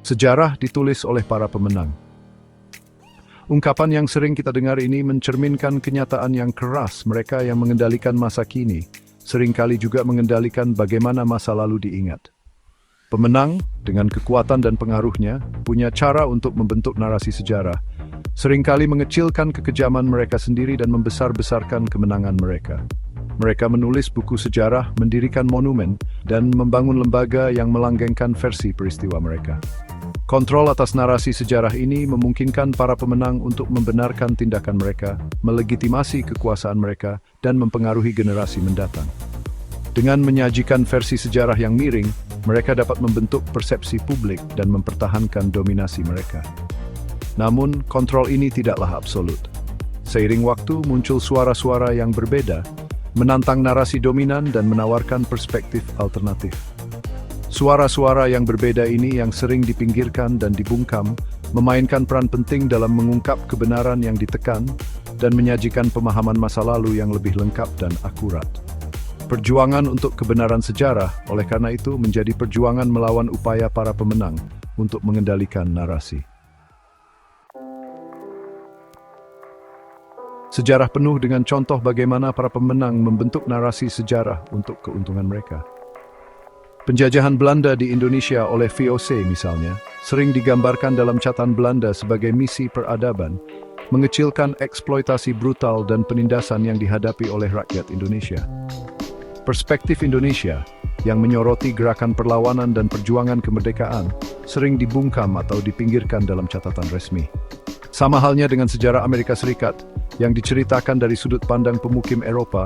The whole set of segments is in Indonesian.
Sejarah ditulis oleh para pemenang. Ungkapan yang sering kita dengar ini mencerminkan kenyataan yang keras mereka yang mengendalikan masa kini, seringkali juga mengendalikan bagaimana masa lalu diingat. Pemenang, dengan kekuatan dan pengaruhnya, punya cara untuk membentuk narasi sejarah, seringkali mengecilkan kekejaman mereka sendiri dan membesar-besarkan kemenangan mereka. Mereka menulis buku sejarah, mendirikan monumen, dan membangun lembaga yang melanggengkan versi peristiwa mereka. Kontrol atas narasi sejarah ini memungkinkan para pemenang untuk membenarkan tindakan mereka, melegitimasi kekuasaan mereka, dan mempengaruhi generasi mendatang. Dengan menyajikan versi sejarah yang miring, mereka dapat membentuk persepsi publik dan mempertahankan dominasi mereka. Namun, kontrol ini tidaklah absolut. Seiring waktu muncul suara-suara yang berbeda, menantang narasi dominan dan menawarkan perspektif alternatif. Suara-suara yang berbeda ini yang sering dipinggirkan dan dibungkam, memainkan peran penting dalam mengungkap kebenaran yang ditekan dan menyajikan pemahaman masa lalu yang lebih lengkap dan akurat. Perjuangan untuk kebenaran sejarah, oleh karena itu, menjadi perjuangan melawan upaya para pemenang untuk mengendalikan narasi. Sejarah penuh dengan contoh bagaimana para pemenang membentuk narasi sejarah untuk keuntungan mereka. Penjajahan Belanda di Indonesia oleh VOC misalnya, sering digambarkan dalam catatan Belanda sebagai misi peradaban, mengecilkan eksploitasi brutal dan penindasan yang dihadapi oleh rakyat Indonesia. Perspektif Indonesia, yang menyoroti gerakan perlawanan dan perjuangan kemerdekaan, sering dibungkam atau dipinggirkan dalam catatan resmi. Sama halnya dengan sejarah Amerika Serikat, yang diceritakan dari sudut pandang pemukim Eropa,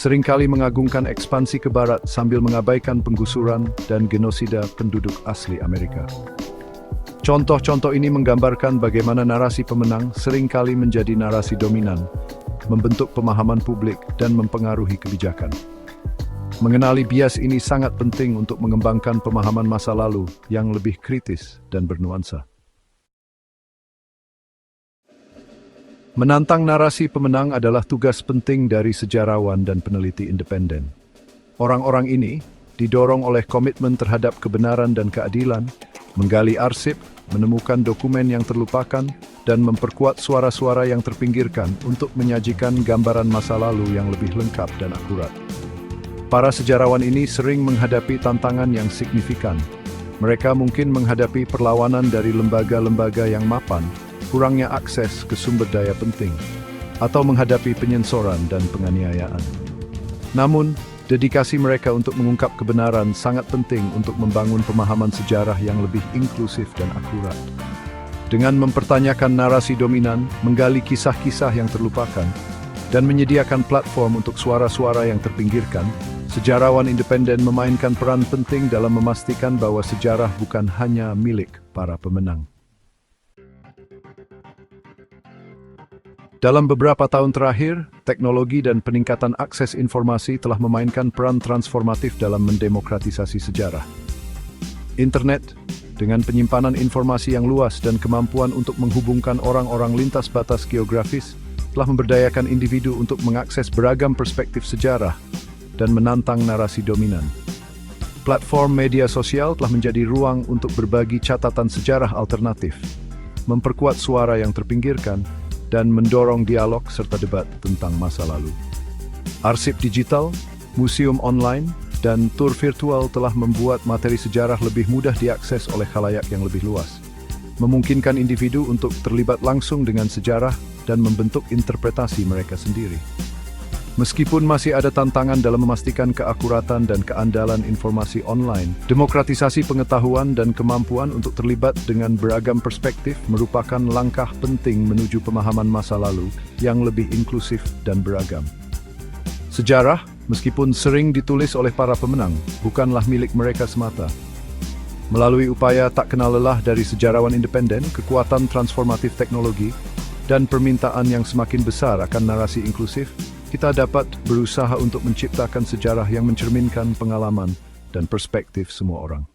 seringkali mengagungkan ekspansi ke barat sambil mengabaikan penggusuran dan genosida penduduk asli Amerika. Contoh-contoh ini menggambarkan bagaimana narasi pemenang seringkali menjadi narasi dominan, membentuk pemahaman publik dan mempengaruhi kebijakan. Mengenali bias ini sangat penting untuk mengembangkan pemahaman masa lalu yang lebih kritis dan bernuansa. Menantang narasi pemenang adalah tugas penting dari sejarawan dan peneliti independen. Orang-orang ini didorong oleh komitmen terhadap kebenaran dan keadilan, menggali arsip, menemukan dokumen yang terlupakan, dan memperkuat suara-suara yang terpinggirkan untuk menyajikan gambaran masa lalu yang lebih lengkap dan akurat. Para sejarawan ini sering menghadapi tantangan yang signifikan. Mereka mungkin menghadapi perlawanan dari lembaga-lembaga yang mapan, kurangnya akses ke sumber daya penting, atau menghadapi penyensoran dan penganiayaan. Namun, dedikasi mereka untuk mengungkap kebenaran sangat penting untuk membangun pemahaman sejarah yang lebih inklusif dan akurat. Dengan mempertanyakan narasi dominan, menggali kisah-kisah yang terlupakan, dan menyediakan platform untuk suara-suara yang terpinggirkan, sejarawan independen memainkan peran penting dalam memastikan bahwa sejarah bukan hanya milik para pemenang. Dalam beberapa tahun terakhir, teknologi dan peningkatan akses informasi telah memainkan peran transformatif dalam mendemokratisasi sejarah. Internet, dengan penyimpanan informasi yang luas dan kemampuan untuk menghubungkan orang-orang lintas batas geografis, telah memberdayakan individu untuk mengakses beragam perspektif sejarah dan menantang narasi dominan. Platform media sosial telah menjadi ruang untuk berbagi catatan sejarah alternatif, memperkuat suara yang terpinggirkan, dan mendorong dialog serta debat tentang masa lalu. Arsip digital, museum online, dan tur virtual telah membuat materi sejarah lebih mudah diakses oleh khalayak yang lebih luas, memungkinkan individu untuk terlibat langsung dengan sejarah dan membentuk interpretasi mereka sendiri. Meskipun masih ada tantangan dalam memastikan keakuratan dan keandalan informasi online, demokratisasi pengetahuan dan kemampuan untuk terlibat dengan beragam perspektif merupakan langkah penting menuju pemahaman masa lalu yang lebih inklusif dan beragam. Sejarah, meskipun sering ditulis oleh para pemenang, bukanlah milik mereka semata. Melalui upaya tak kenal lelah dari sejarawan independen, kekuatan transformatif teknologi, dan permintaan yang semakin besar akan narasi inklusif, kita dapat berusaha untuk menciptakan sejarah yang mencerminkan pengalaman dan perspektif semua orang.